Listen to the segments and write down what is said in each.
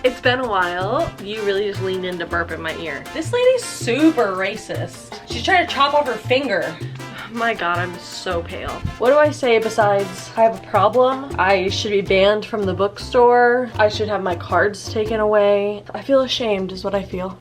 It's been a while. You really just leaned in to burp in my ear. This lady's super racist. She's trying to chop off her finger. My god, I'm so pale. What do I say besides I have a problem? I should be banned from the bookstore. I should have my cards taken away. I feel ashamed is what I feel.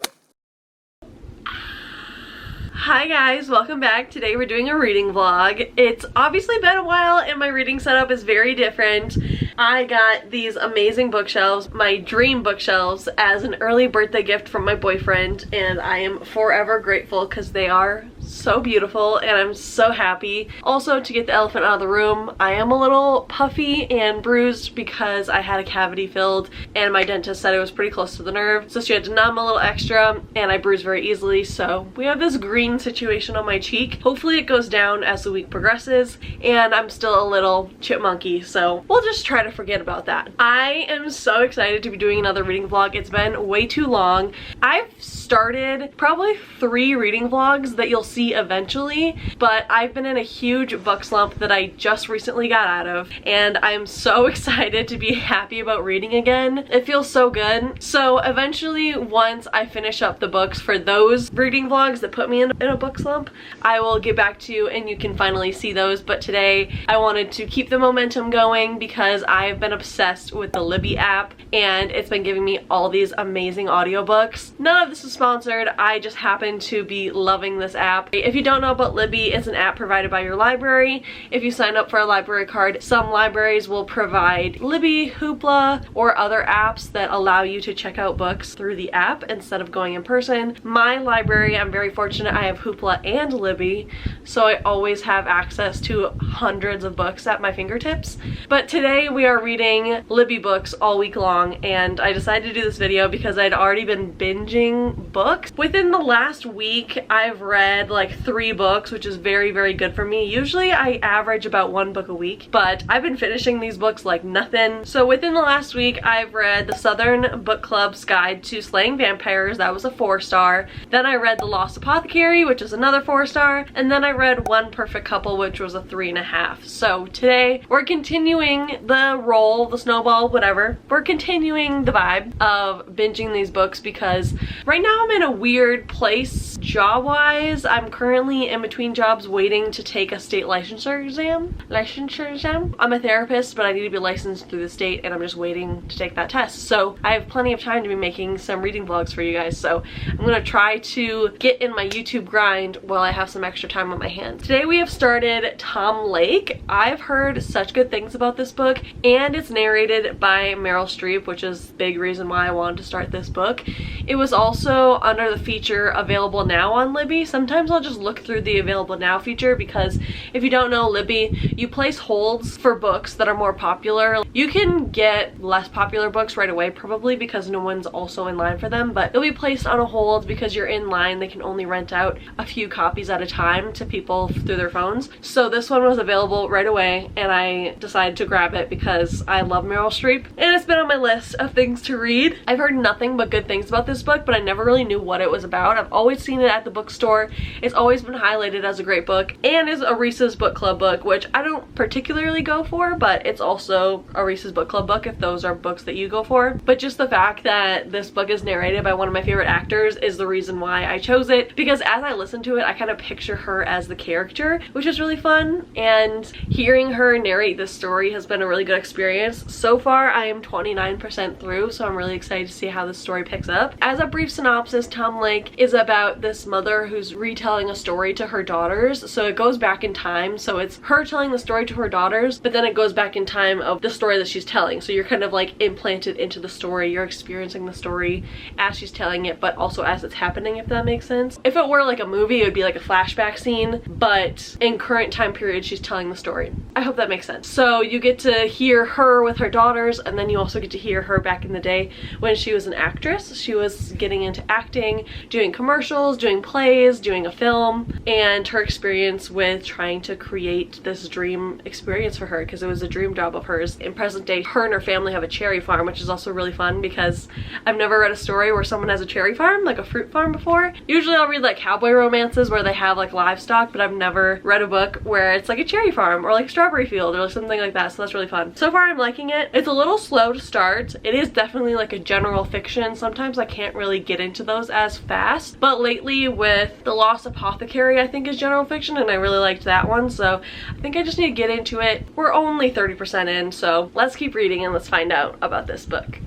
Hi guys, welcome back. Today we're doing a reading vlog. It's obviously been a while and my reading setup is very different. I got these amazing bookshelves, my dream bookshelves, as an early birthday gift from my boyfriend, and I am forever grateful because they are so beautiful and I'm so happy. Also, to get the elephant out of the room, I am a little puffy and bruised because I had a cavity filled and my dentist said it was pretty close to the nerve, so she had to numb a little extra and I bruise very easily. So we have this green situation on my cheek. Hopefully it goes down as the week progresses, and I'm still a little chipmunky, so we'll just try to forget about that. I am so excited to be doing another reading vlog. It's been way too long. I've started probably 3 reading vlogs that you'll see eventually, but I've been in a huge book slump that I just recently got out of, and I'm so excited to be happy about reading again. It feels so good. So eventually, once I finish up the books for those reading vlogs that put me in a book slump, I will get back to you and you can finally see those. But today I wanted to keep the momentum going because I've been obsessed with the Libby app and it's been giving me all these amazing audiobooks. None of this is sponsored, I just happen to be loving this app. If you don't know about Libby, it's an app provided by your library. If you sign up for a library card, some libraries will provide Libby, Hoopla, or other apps that allow you to check out books through the app instead of going in person. My library, I'm very fortunate, I have Hoopla and Libby, so I always have access to hundreds of books at my fingertips. But today we are reading Libby books all week long, and I decided to do this video because I'd already been binging books. Within the last week, I've read like 3 books, which is very, very good for me. Usually I average about 1 book a week, but I've been finishing these books like nothing. So within the last week, I've read The Southern Book Club's Guide to Slaying Vampires. That was a 4-star. Then I read The Lost Apothecary, which is another 4-star. And then I read One Perfect Couple, which was a 3.5. So today we're continuing the roll, the snowball, whatever. We're continuing the vibe of binging these books because right now I'm in a weird place job-wise. I'm currently in between jobs waiting to take a state licensure exam. I'm a therapist, but I need to be licensed through the state and I'm just waiting to take that test. So I have plenty of time to be making some reading vlogs for you guys. So I'm gonna try to get in my YouTube grind while I have some extra time on my hands. Today we have started Tom Lake. I've heard such good things about this book, and it's narrated by Meryl Streep, which is a big reason why I wanted to start this book. It was also under the feature available now on Libby. Sometimes I'll just look through the available now feature because if you don't know Libby, you place holds for books that are more popular. You can get less popular books right away probably because no one's also in line for them, but they'll be placed on a hold because you're in line. They can only rent out a few copies at a time to people through their phones. So this one was available right away and I decided to grab it because I love Meryl Streep and it's been on my list of things to read. I've heard nothing but good things about this book, but I never really knew what it was about. I've always seen it at the bookstore. It's always been highlighted as a great book and is a Reese's Book Club book, which I don't particularly go for, but it's also a Reese's Book Club book if those are books that you go for. But just the fact that this book is narrated by one of my favorite actors is the reason why I chose it, because as I listen to it, I kind of picture her as the character, which is really fun, and hearing her narrate this story has been a really good experience. So far, I am 29% through, so I'm really excited to see how this story picks up. As a brief synopsis, Tom Lake is about this mother who's retelling a story to her daughters, so it goes back in time, so it's her telling the story to her daughters, but then it goes back in time of the story that she's telling, so you're kind of like implanted into the story. You're experiencing the story as she's telling it, but also as it's happening, if that makes sense. If it were like a movie, it would be like a flashback scene, but in current time period, she's telling the story. I hope that makes sense. So you get to hear her with her daughters, and then you also get to hear her back in the day when she was an actress. She was getting into acting, doing commercials, doing plays, doing a film and her experience with trying to create this dream experience for her, because it was a dream job of hers. In present day, her and her family have a cherry farm, which is also really fun because I've never read a story where someone has a cherry farm, like a fruit farm, before. Usually I'll read like cowboy romances where they have like livestock, but I've never read a book where it's like a cherry farm or like a strawberry field or something like that, so that's really fun. So far I'm liking it. It's a little slow to start. It is definitely like a general fiction. Sometimes I can't really get into those as fast, but lately with The Lost Apothecary, I think is general fiction, and I really liked that one, so I think I just need to get into it. We're only 30% in, so let's keep reading and let's find out about this book.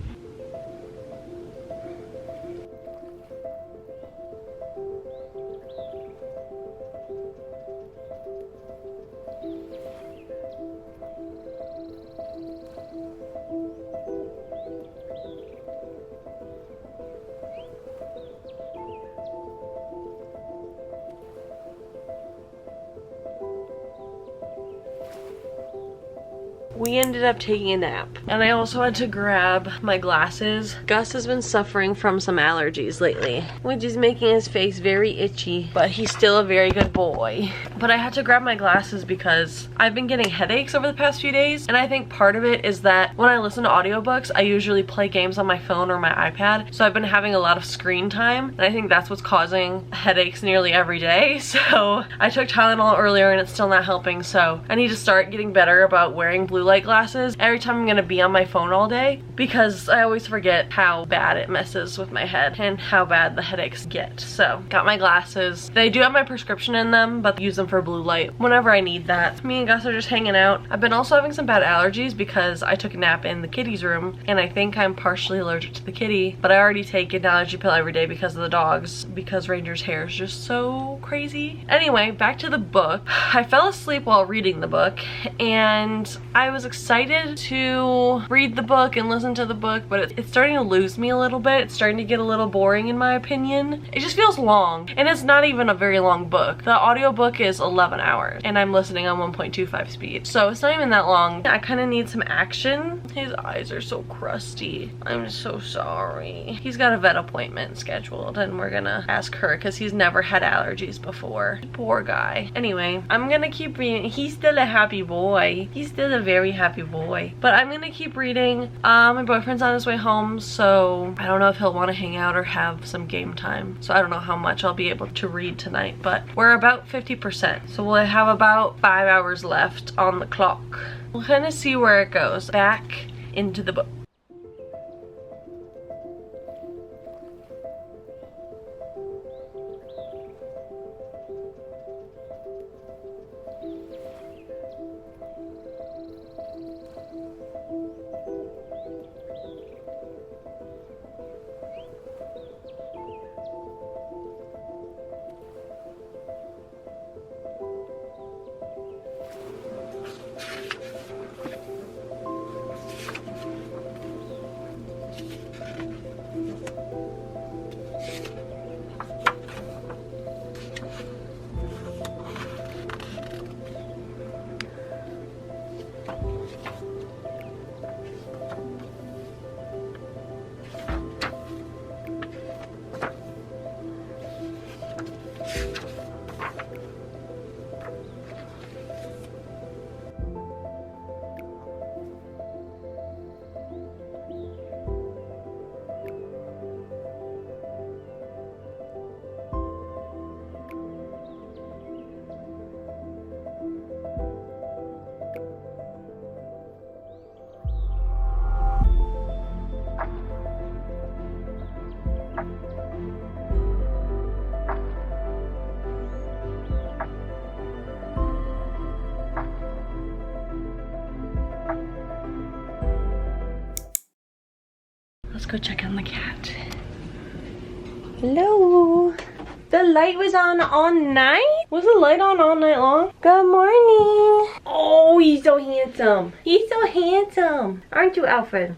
We ended up taking a nap, and I also had to grab my glasses. Gus has been suffering from some allergies lately, which is making his face very itchy, but he's still a very good boy. But I had to grab my glasses because I've been getting headaches over the past few days, and I think part of it is that when I listen to audiobooks, I usually play games on my phone or my iPad, so I've been having a lot of screen time, and I think that's what's causing headaches nearly every day. So I took Tylenol earlier and it's still not helping, so I need to start getting better about wearing blue light glasses every time I'm gonna be on my phone all day, because I always forget how bad it messes with my head and how bad the headaches get. So got my glasses. They do have my prescription in them, but I use them for blue light whenever I need that. Me and Gus are just hanging out. I've been also having some bad allergies because I took a nap in the kitty's room, and I think I'm partially allergic to the kitty, but I already take an allergy pill every day because of the dogs, because Ranger's hair is just so crazy. Anyway, back to the book. I fell asleep while reading the book, and I was excited to read the book and listen to the book, but it's starting to lose me a little bit. It's starting to get a little boring in my opinion. It just feels long, and it's not even a very long book. The audiobook is 11 hours, and I'm listening on 1.25 speed, so it's not even that long. I kind of need some action. His eyes are so crusty. I'm so sorry. He's got a vet appointment scheduled, and we're gonna ask her because he's never had allergies before. Poor guy. Anyway, I'm gonna keep reading. He's still a happy boy. He's still a very happy boy, but I'm gonna keep reading. My boyfriend's on his way home, so I don't know if he'll want to hang out or have some game time, so I don't know how much I'll be able to read tonight, but we're about 50%, so we'll have about 5 hours left on the clock. We'll kind of see where it goes. Back into the book. Let's go check on the cat. Hello. The light was on all night? Was the light on all night long? Good morning. Oh, he's so handsome. He's so handsome. Aren't you, Alfred?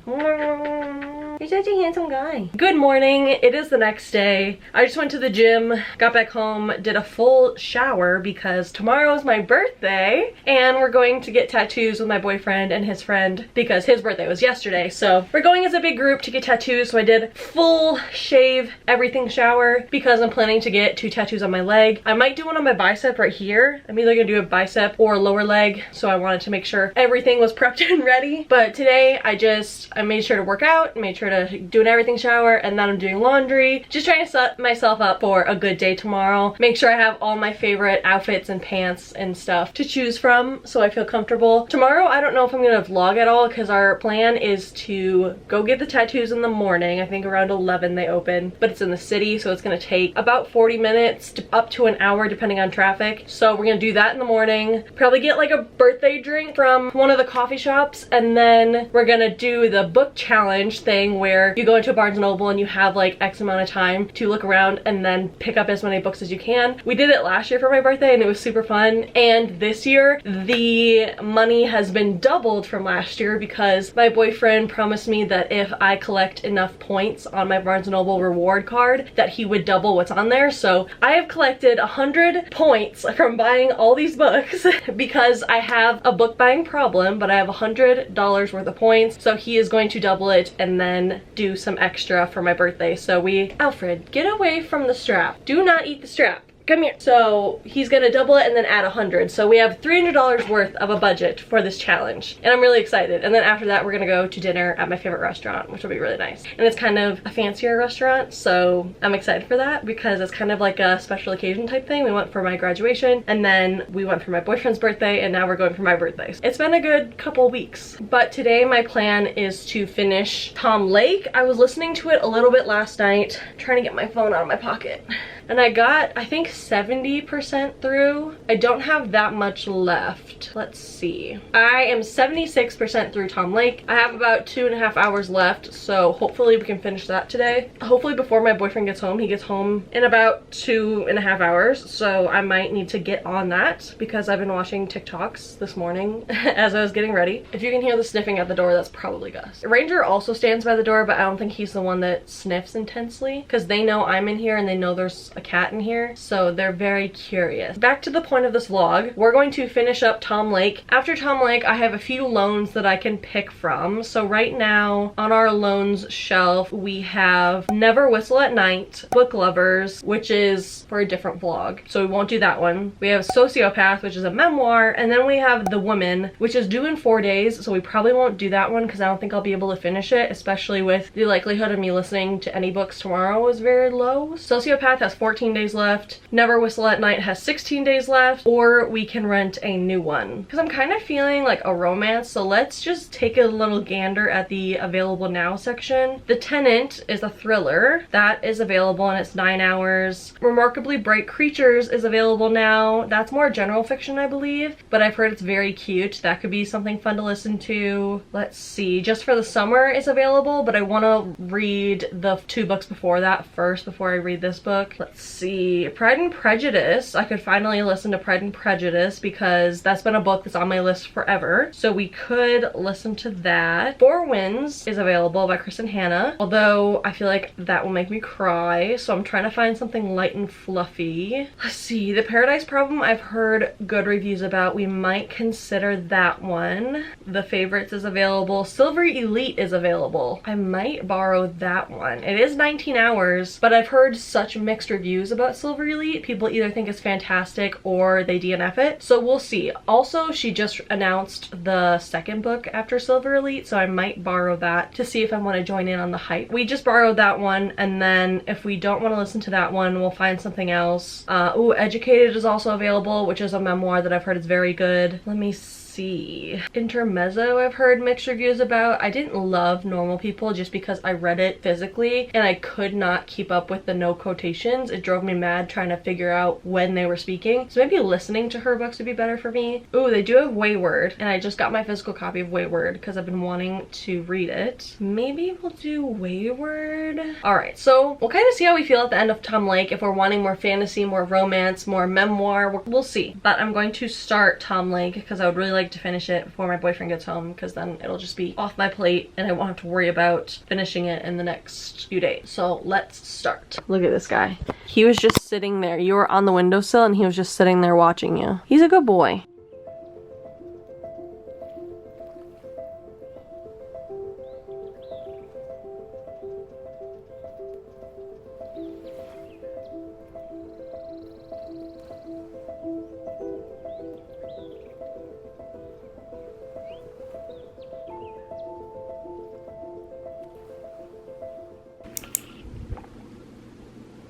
You're such a handsome guy. Good morning. It is the next day. I just went to the gym, got back home, did a full shower because tomorrow is my birthday and we're going to get tattoos with my boyfriend and his friend because his birthday was yesterday. So we're going as a big group to get tattoos. So I did full shave, everything shower because I'm planning to get 2 tattoos on my leg. I might do one on my bicep right here. I'm either gonna do a bicep or a lower leg. So I wanted to make sure everything was prepped and ready. But today I made sure to work out, made sure to do an everything shower, and then I'm doing laundry. Just trying to set myself up for a good day tomorrow. Make sure I have all my favorite outfits and pants and stuff to choose from so I feel comfortable. Tomorrow, I don't know if I'm gonna vlog at all because our plan is to go get the tattoos in the morning. I think around 11 they open, but it's in the city, so it's gonna take about 40 minutes to up to an hour depending on traffic. So we're gonna do that in the morning. Probably get like a birthday drink from one of the coffee shops, and then we're gonna do the book challenge thing where you go into a Barnes & Noble and you have like X amount of time to look around and then pick up as many books as you can. We did it last year for my birthday and it was super fun, and this year the money has been doubled from last year because my boyfriend promised me that if I collect enough points on my Barnes & Noble reward card that he would double what's on there. So I have collected 100 points from buying all these books because I have a book buying problem, but I have $100 worth of points, so he is going to double it and then do some extra for my birthday. So Alfred, get away from the strap. Do not eat the strap. Come here. So he's gonna double it and then add 100. So we have $300 worth of a budget for this challenge. And I'm really excited. And then after that, we're gonna go to dinner at my favorite restaurant, which will be really nice. And it's kind of a fancier restaurant, so I'm excited for that because it's kind of like a special occasion type thing. We went for my graduation and then we went for my boyfriend's birthday and now we're going for my birthday. It's been a good couple weeks. But today my plan is to finish Tom Lake. I was listening to it a little bit last night, trying to get my phone out of my pocket. And I got, I think, 70% through. I don't have that much left. Let's see. I am 76% through Tom Lake. I have about 2.5 hours left, so hopefully we can finish that today. Hopefully before my boyfriend gets home. He gets home in about 2.5 hours, so I might need to get on that because I've been watching TikToks this morning as I was getting ready. If you can hear the sniffing at the door, that's probably Gus. Ranger also stands by the door, but I don't think he's the one that sniffs intensely because they know I'm in here and they know there's a cat in here, so they're very curious. Back to the point of this vlog, we're going to finish up Tom Lake. After Tom Lake, I have a few loans that I can pick from. So right now on our loans shelf, we have Never Whistle at Night, Book Lovers, which is for a different vlog, so we won't do that one. We have Sociopath, which is a memoir, and then we have The Woman, which is due in 4 days, so we probably won't do that one because I don't think I'll be able to finish it, especially with the likelihood of me listening to any books tomorrow is very low. Sociopath has 14 days left. Never Whistle at Night has 16 days left, or we can rent a new one. Because I'm kind of feeling like a romance, so let's just take a little gander at the available now section. The Tenant is a thriller. That is available and it's 9 hours. Remarkably Bright Creatures is available now. That's more general fiction, I believe, but I've heard it's very cute. That could be something fun to listen to. Let's see. Just for the Summer is available, but I want to read the 2 books before that first before I read this book. Let's see. Pride and Prejudice. I could finally listen to Pride and Prejudice because that's been a book that's on my list forever. So we could listen to that. Four Winds is available by Kristen Hanna, although I feel like that will make me cry. So I'm trying to find something light and fluffy. Let's see. The Paradise Problem I've heard good reviews about. We might consider that one. The Favorites is available. Silver Elite is available. I might borrow that one. It is 19 hours, but I've heard such mixed reviews about Silver Elite. People either think it's fantastic or they DNF it, so we'll see. Also, she just announced the second book after Silver Elite, so I might borrow that to see if I want to join in on the hype. We just borrowed that one, and then if we don't want to listen to that one, we'll find something else. Educated is also available, which is a memoir that I've heard is very good. Let me see. Intermezzo I've heard mixed reviews about. I didn't love Normal People just because I read it physically and I could not keep up with the no quotations. It drove me mad trying to figure out when they were speaking. So maybe listening to her books would be better for me. Ooh, they do have Wayward, and I just got my physical copy of Wayward because I've been wanting to read it. Maybe we'll do Wayward. Alright, so we'll kind of see how we feel at the end of Tom Lake. If we're wanting more fantasy, more romance, more memoir, we'll see. But I'm going to start Tom Lake because I would really like like to finish it before my boyfriend gets home, because then it'll just be off my plate and I won't have to worry about finishing it in the next few days. So let's start. Look at this guy. He was just sitting there. You were on the windowsill and he was just sitting there watching you. He's a good boy.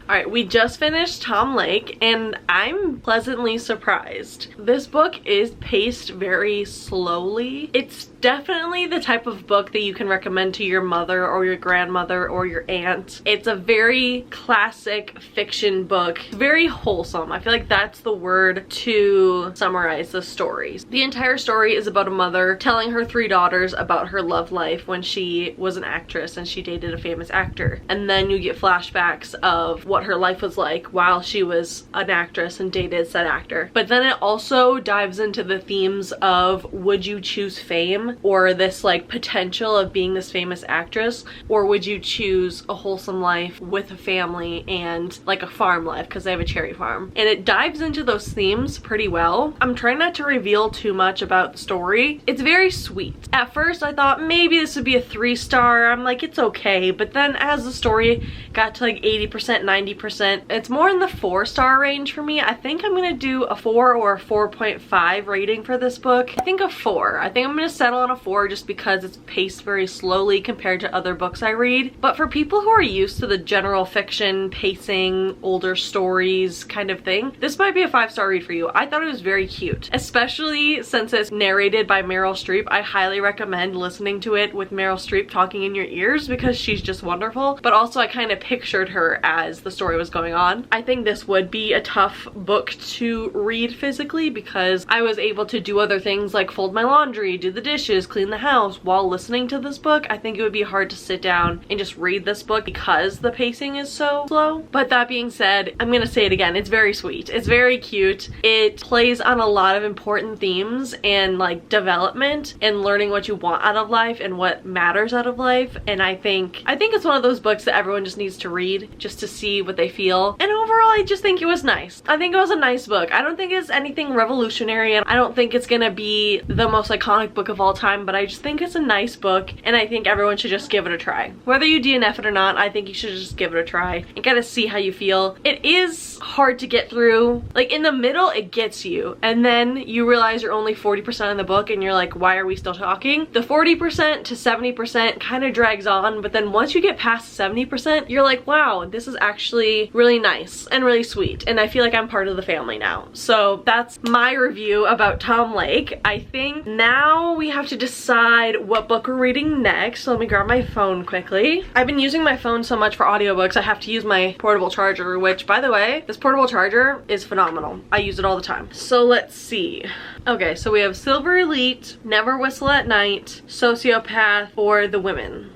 Alright, we just finished Tom Lake and I'm pleasantly surprised. This book is paced very slowly. It's definitely the type of book that you can recommend to your mother or your grandmother or your aunt. It's a very classic fiction book, very wholesome. I feel like that's the word to summarize the stories. The entire story is about a mother telling her 3 daughters about her love life when she was an actress and she dated a famous actor. And then you get flashbacks of what her life was like while she was an actress and dated said actor. But then it also dives into the themes of, would you choose fame or this like potential of being this famous actress, or would you choose a wholesome life with a family and like a farm life, because they have a cherry farm. And it dives into those themes pretty well. I'm trying not to reveal too much about the story. It's very sweet. At first I thought maybe this would be a 3-star. I'm like, it's okay. But then as the story got to like 80%, 90%, it's more in the 4-star range for me. I think I'm gonna do a 4 or a 4.5 rating for this book. I think a 4. I think I'm gonna settle on a 4 just because it's paced very slowly compared to other books I read. But for people who are used to the general fiction pacing, older stories kind of thing, this might be a 5-star read for you. I thought it was very cute, especially since it's narrated by Meryl Streep. I highly recommend listening to it with Meryl Streep talking in your ears because she's just wonderful. But also I kind of pictured her as the story was going on. I think this would be a tough book to read physically because I was able to do other things like fold my laundry, do the dishes, clean the house while listening to this book. I think it would be hard to sit down and just read this book because the pacing is so slow. But that being said, I'm gonna say it again, it's very sweet. It's very cute. It plays on a lot of important themes and like development and learning what you want out of life and what matters out of life. And I think it's one of those books that everyone just needs to read just to see what they feel. And overall, I just think it was nice. I think it was a nice book. I don't think it's anything revolutionary and I don't think it's gonna be the most iconic book of all time, but I just think it's a nice book and I think everyone should just give it a try. Whether you DNF it or not, I think you should just give it a try and kind of see how you feel. It is hard to get through. Like in the middle, it gets you and then you realize you're only 40% in the book and you're like, why are we still talking? The 40% to 70% kind of drags on, but then once you get past 70%, you're like, wow, this is actually really nice and really sweet and I feel like I'm part of the family now. So that's my review about Tom Lake. I think now we have to decide what book we're reading next. So let me grab my phone quickly. I've been using my phone so much for audiobooks, I have to use my portable charger, which by the way, this portable charger is phenomenal. I use it all the time. So let's see. Okay, so we have Silver Elite, Never Whistle at Night, Sociopath, or The Women.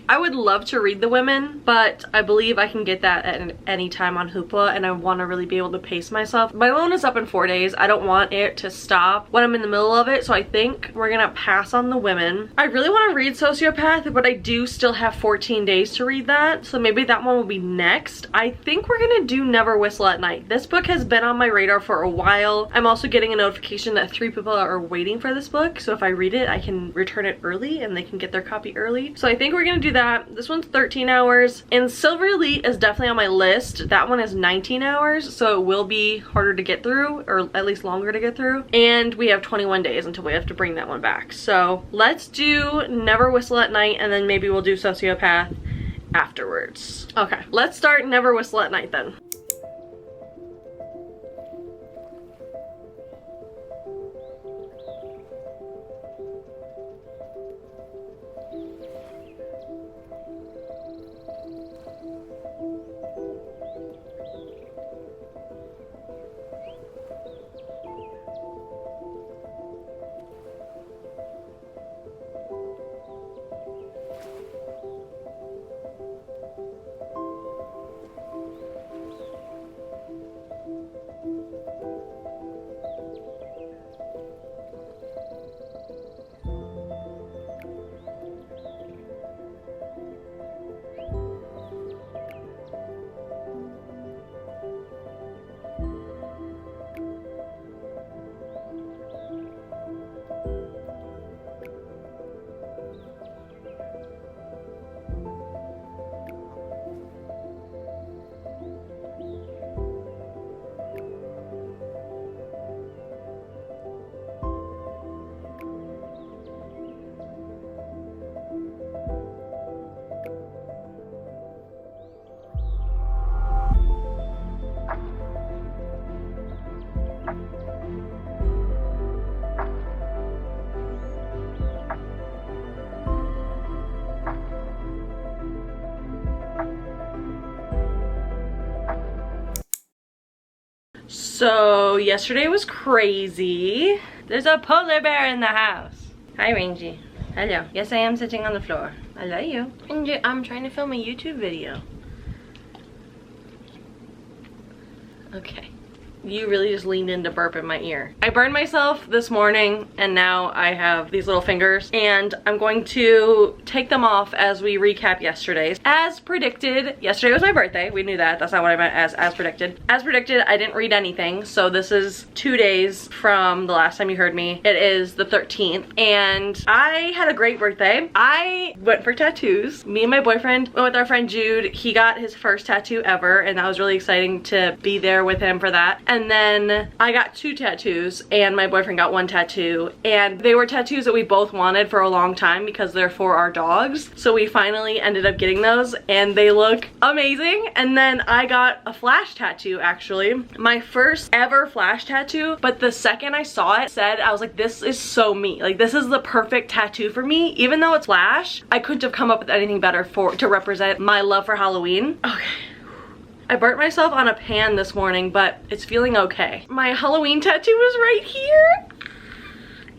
I would love to read The Women, but I believe I can get that at any time on Hoopla and I want to really be able to pace myself. My loan is up in 4 days. I don't want it to stop when I'm in the middle of it, so I think we're gonna pass on The Women. I really want to read Sociopath, but I do still have 14 days to read that, so maybe that one will be next. I think we're gonna do Never Whistle at Night. This book has been on my radar for a while. I'm also getting a notification that 3 people are waiting for this book, so if I read it, I can return it early and they can get their copy early. So I think we're gonna do that. This one's 13 hours, and Silver Elite is definitely on my list. That one is 19 hours, so it will be harder to get through, or at least longer to get through. And we have 21 days until we have to bring that one back. So let's do Never Whistle at Night, and then maybe we'll do Sociopath afterwards. Okay, let's start Never Whistle at Night then. So yesterday was crazy. There's a polar bear in the house. Hi, Rangy. Hello. Yes, I am sitting on the floor. I love you. And I'm trying to film a YouTube video. Okay. You really just leaned in to burp in my ear. I burned myself this morning and now I have these little fingers and I'm going to take them off as we recap yesterday's. As predicted, yesterday was my birthday. We knew that. That's not what I meant as predicted. As predicted, I didn't read anything. So this is 2 days from the last time you heard me. It is the 13th and I had a great birthday. I went for tattoos. Me and my boyfriend went with our friend Jude. He got his first tattoo ever and that was really exciting to be there with him for that. And then I got 2 tattoos and my boyfriend got 1 tattoo, and they were tattoos that we both wanted for a long time because they're for our dogs. So we finally ended up getting those and they look amazing. And then I got a flash tattoo, actually. My first ever flash tattoo, but the second I saw it I was like, this is so me. Like, this is the perfect tattoo for me. Even though it's flash, I couldn't have come up with anything better to represent my love for Halloween. Okay. I burnt myself on a pan this morning, but it's feeling okay. My Halloween tattoo is right here.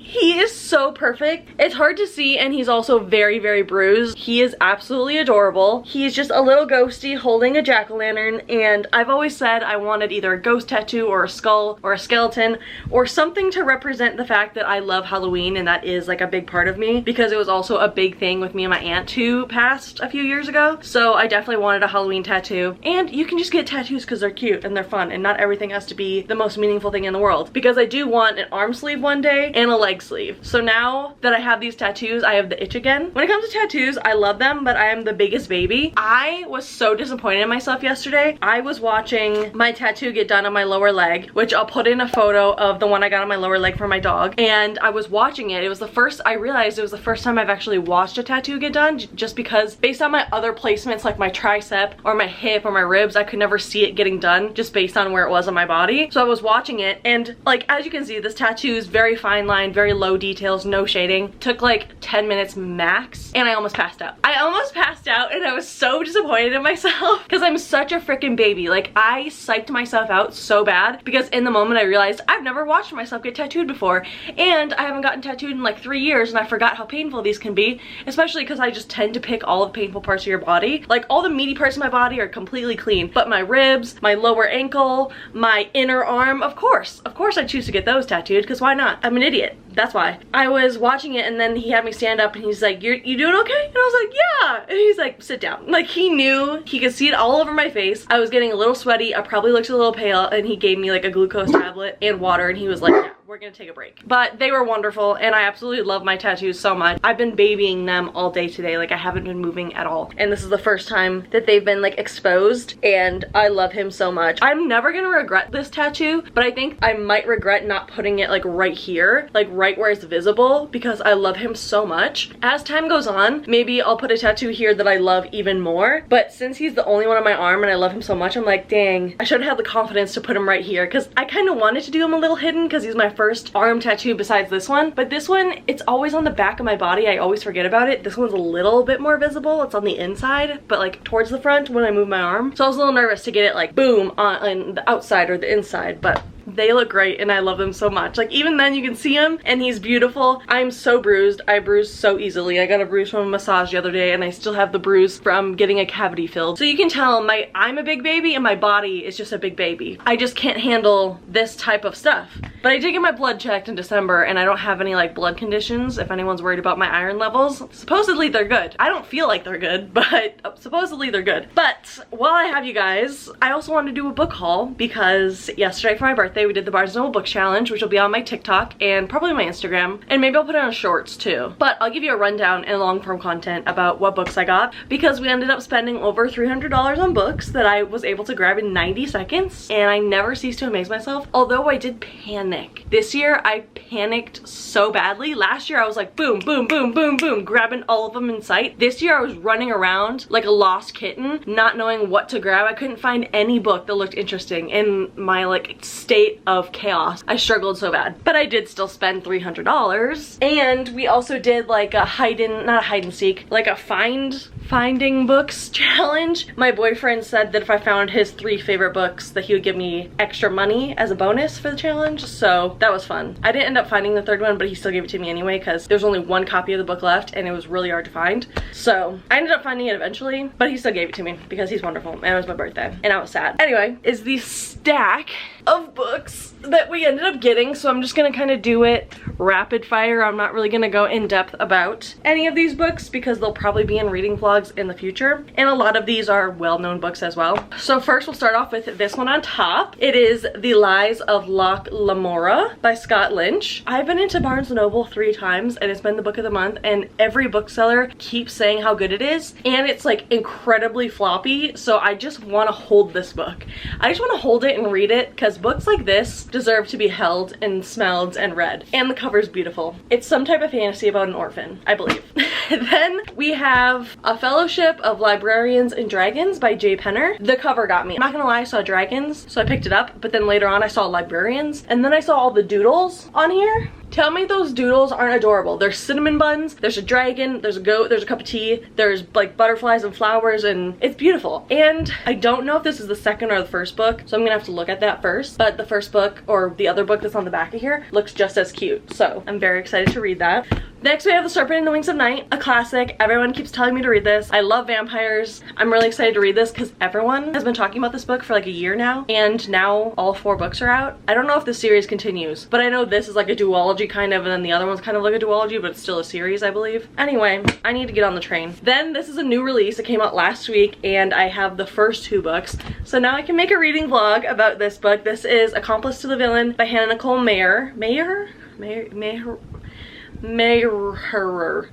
He is so perfect. It's hard to see and he's also very, very bruised. He is absolutely adorable. He's just a little ghosty holding a jack-o'-lantern, and I've always said I wanted either a ghost tattoo or a skull or a skeleton or something to represent the fact that I love Halloween, and that is like a big part of me because it was also a big thing with me and my aunt who passed a few years ago. So I definitely wanted a Halloween tattoo, and you can just get tattoos because they're cute and they're fun and not everything has to be the most meaningful thing in the world, because I do want an arm sleeve one day and a leg sleeve. So now that I have these tattoos, I have the itch again. When it comes to tattoos, I love them, but I am the biggest baby. I was so disappointed in myself yesterday. I was watching my tattoo get done on my lower leg, which I'll put in a photo of the one I got on my lower leg for my dog. And I was watching it. I realized it was the first time I've actually watched a tattoo get done, just because based on my other placements, like my tricep or my hip or my ribs, I could never see it getting done just based on where it was on my body. So I was watching it, and like, as you can see, this tattoo is very fine line, very low details, no shading. Took like 10 minutes max and I almost passed out. I almost passed out and I was so disappointed in myself because I'm such a freaking baby. Like, I psyched myself out so bad because in the moment I realized I've never watched myself get tattooed before, and I haven't gotten tattooed in like 3 years, and I forgot how painful these can be, especially because I just tend to pick all the painful parts of your body. Like, all the meaty parts of my body are completely clean, but my ribs, my lower ankle, my inner arm, of course I choose to get those tattooed because why not? I'm an idiot. That's why. I was watching it and then he had me stand up and he's like, you doing okay? And I was like, yeah. And he's like, sit down. Like, he knew. He could see it all over my face. I was getting a little sweaty. I probably looked a little pale, and he gave me like a glucose tablet and water, and he was like, yeah, we're gonna take a break. But they were wonderful and I absolutely love my tattoos so much. I've been babying them all day today. Like, I haven't been moving at all. And this is the first time that they've been like exposed, and I love him so much. I'm never gonna regret this tattoo, but I think I might regret not putting it like right here, like right where it's visible, because I love him so much. As time goes on, maybe I'll put a tattoo here that I love even more, but since he's the only one on my arm and I love him so much, I'm like, dang, I should have had the confidence to put him right here, because I kind of wanted to do him a little hidden because he's my first arm tattoo besides this one. But this one, it's always on the back of my body. I always forget about it. This one's a little bit more visible. It's on the inside, but like towards the front when I move my arm. So I was a little nervous to get it like boom on the outside or the inside, but they look great and I love them so much. Like, even then you can see him and he's beautiful. I'm so bruised. I bruise so easily. I got a bruise from a massage the other day and I still have the bruise from getting a cavity filled. So you can tell I'm a big baby and my body is just a big baby. I just can't handle this type of stuff. But I did get my blood checked in December and I don't have any like blood conditions if anyone's worried about my iron levels. Supposedly they're good. I don't feel like they're good, but supposedly they're good. But while I have you guys, I also wanted to do a book haul because yesterday for my birthday we did the Barnes & Noble book challenge, which will be on my TikTok and probably my Instagram, and maybe I'll put it on shorts too. But I'll give you a rundown and long form content about what books I got, because we ended up spending over $300 on books that I was able to grab in 90 seconds, and I never cease to amaze myself. Although I did pan panic. This year I panicked so badly. Last year I was like boom, boom, boom, boom, boom, grabbing all of them in sight. This year I was running around like a lost kitten, not knowing what to grab. I couldn't find any book that looked interesting in my like state of chaos. I struggled so bad, but I did still spend $300. And we also did like a not a hide and seek, like a finding books challenge. My boyfriend said that if I found his 3 favorite books that he would give me extra money as a bonus for the challenge, so that was fun. I didn't end up finding the 3rd one, but he still gave it to me anyway because there's only 1 copy of the book left and it was really hard to find. So I ended up finding it eventually, but he still gave it to me because he's wonderful and it was my birthday and I was sad. Anyway, is the stack of books that we ended up getting, so I'm just gonna kind of do it rapid fire. I'm not really gonna go in depth about any of these books because they'll probably be in reading vlogs in the future, and a lot of these are well-known books as well. So first we'll start off with this one on top. It is The Lies of Loch Lamora by Scott Lynch. I've been into Barnes & Noble 3 times and it's been the book of the month, and every bookseller keeps saying how good it is, and it's like incredibly floppy, so I just want to hold this book. I just want to hold it and read it because books like this deserve to be held and smelled and read, and the cover's beautiful. It's some type of fantasy about an orphan, I believe. Then we have A Fellowship of Librarians and Dragons by J. Penner. The cover got me. I'm not gonna lie, I saw dragons, so I picked it up, but then later on I saw librarians, and then I saw all the doodles on here. Tell me those doodles aren't adorable. There's cinnamon buns, there's a dragon, there's a goat, there's a cup of tea, there's like butterflies and flowers, and it's beautiful. And I don't know if this is the 2nd or the 1st book, so I'm gonna have to look at that first, but the 1st book, or the other book that's on the back of here, looks just as cute, so I'm very excited to read that. Next we have The Serpent and the Wings of Night, a classic. Everyone keeps telling me to read this. I love vampires. I'm really excited to read this because everyone has been talking about this book for like a year now, and now all 4 books are out. I don't know if the series continues, but I know this is like a duology kind of, and then the other one's kind of like a duology, but it's still a series, I believe. Anyway, I need to get on the train. Then this is a new release. It came out last week, and I have the first 2 books, so now I can make a reading vlog about this book. This is Accomplice to the Villain by Hannah Nicole Mayer.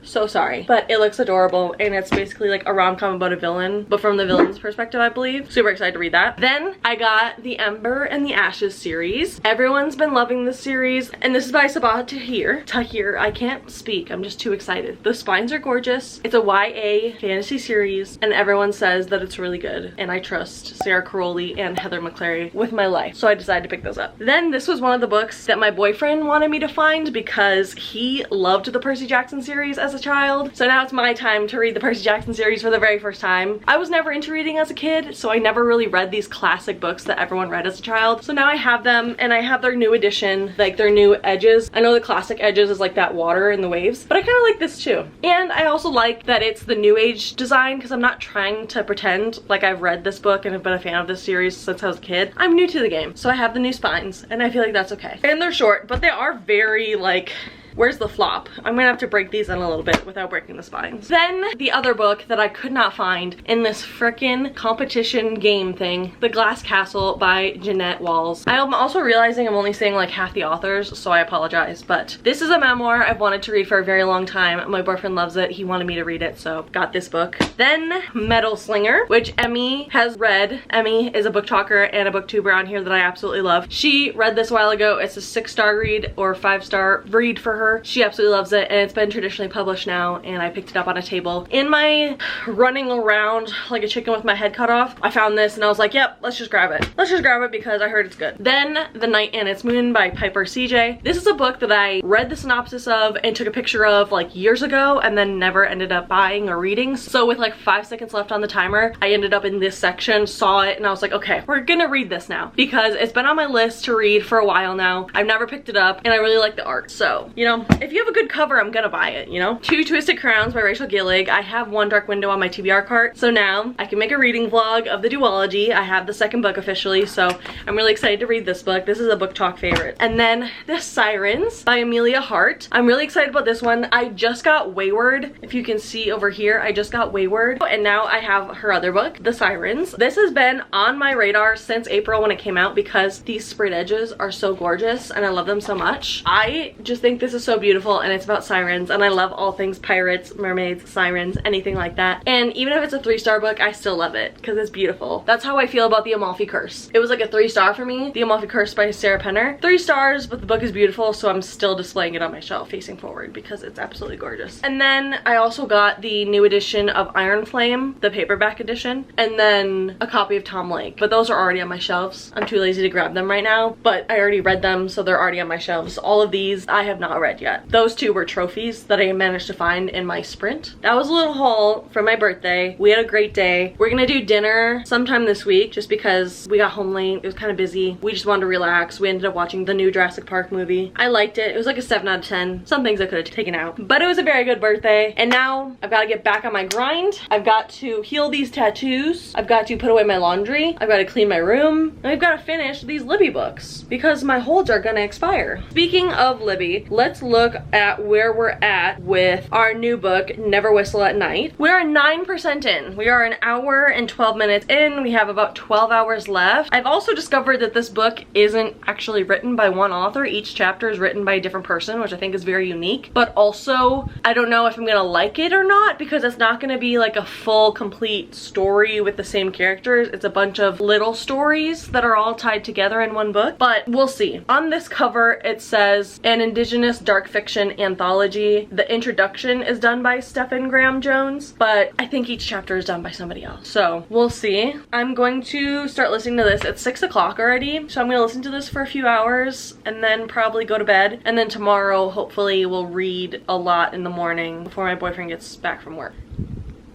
So sorry, but it looks adorable, and it's basically like a rom-com about a villain, but from the villain's perspective, I believe. Super excited to read that. Then I got the Ember and the Ashes series. Everyone's been loving this series, and this is by Sabah Tahir. I can't speak, I'm just too excited. The spines are gorgeous. It's a YA fantasy series, and everyone says that it's really good, and I trust Sarah Caroli and Heather McClary with my life, so I decided to pick those up. Then this was one of the books that my boyfriend wanted me to find because he loved the Percy Jackson series as a child, so now it's my time to read the Percy Jackson series for the very first time. I was never into reading as a kid, so I never really read these classic books that everyone read as a child, so now I have them, and I have their new edition, like their new edges. I know the classic edges is like that water and the waves, but I kind of like this too. And I also like that it's the new age design because I'm not trying to pretend like I've read this book and have been a fan of this series since I was a kid. I'm new to the game, so I have the new spines, and I feel like that's okay. And they're short, but they are very like, where's the flop? I'm gonna have to break these in a little bit without breaking the spines. Then the other book that I could not find in this frickin' competition game thing, The Glass Castle by Jeanette Walls. I'm also realizing I'm only saying like half the authors, so I apologize, but this is a memoir I've wanted to read for a very long time. My boyfriend loves it. He wanted me to read it, so got this book. Then Metal Slinger, which Emmy has read. Emmy is a book talker and a booktuber on here that I absolutely love. She read this a while ago. It's a 6-star read or 5-star read for her. She absolutely loves it, and it's been traditionally published now, and I picked it up on a table. In my running around like a chicken with my head cut off, I found this and I was like, yep, let's just grab it. Let's just grab it because I heard it's good. Then The Night and Its Moon by Piper CJ. This is a book that I read the synopsis of and took a picture of like years ago and then never ended up buying or reading. So with like 5 seconds left on the timer, I ended up in this section, saw it, and I was like, okay, we're gonna read this now because it's been on my list to read for a while now. I've never picked it up, and I really like the art. So, you know, if you have a good cover, I'm gonna buy it, you know? Two Twisted Crowns by Rachel Gillig. I have One Dark Window on my TBR cart, so now I can make a reading vlog of the duology. I have the 2nd book officially, so I'm really excited to read this book. This is a book talk favorite. And then The Sirens by Amelia Hart. I'm really excited about this one. I just got Wayward. If you can see over here, I just got Wayward, and now I have her other book, The Sirens. This has been on my radar since April when it came out because these sprayed edges are so gorgeous and I love them so much. I just think this is is so beautiful, and it's about sirens, and I love all things pirates, mermaids, sirens, anything like that. And even if it's a 3-star book, I still love it because it's beautiful. That's how I feel about The Amalfi Curse. It was like a 3-star for me. The Amalfi Curse by Sarah Penner. 3 stars, but the book is beautiful, so I'm still displaying it on my shelf facing forward because it's absolutely gorgeous. And then I also got the new edition of Iron Flame, the paperback edition, and then a copy of Tom Lake. But those are already on my shelves. I'm too lazy to grab them right now, but I already read them, so they're already on my shelves. All of these I have not read yet. Those 2 were trophies that I managed to find in my sprint. That was a little haul for my birthday. We had a great day. We're gonna do dinner sometime this week just because we got home late. It was kind of busy. We just wanted to relax. We ended up watching the new Jurassic Park movie. I liked it. It was like a 7 out of 10. Some things I could have taken out, but it was a very good birthday. And now I've got to get back on my grind. I've got to heal these tattoos. I've got to put away my laundry. I've got to clean my room. And I've got to finish these Libby books because my holds are gonna expire. Speaking of Libby, let's look at where we're at with our new book, Never Whistle at Night. We are 9% in. We are an hour and 12 minutes in. We have about 12 hours left. I've also discovered that this book isn't actually written by one author. Each chapter is written by a different person, which I think is very unique. But also, I don't know if I'm gonna like it or not because it's not gonna be like a full, complete story with the same characters. It's a bunch of little stories that are all tied together in one book, but we'll see. On this cover, it says an Indigenous dark fiction anthology. The introduction is done by Stephen Graham Jones, but I think each chapter is done by somebody else. So we'll see. I'm going to start listening to this. It's 6 o'clock already, so I'm gonna listen to this for a few hours and then probably go to bed. And then tomorrow, hopefully, we'll read a lot in the morning before my boyfriend gets back from work.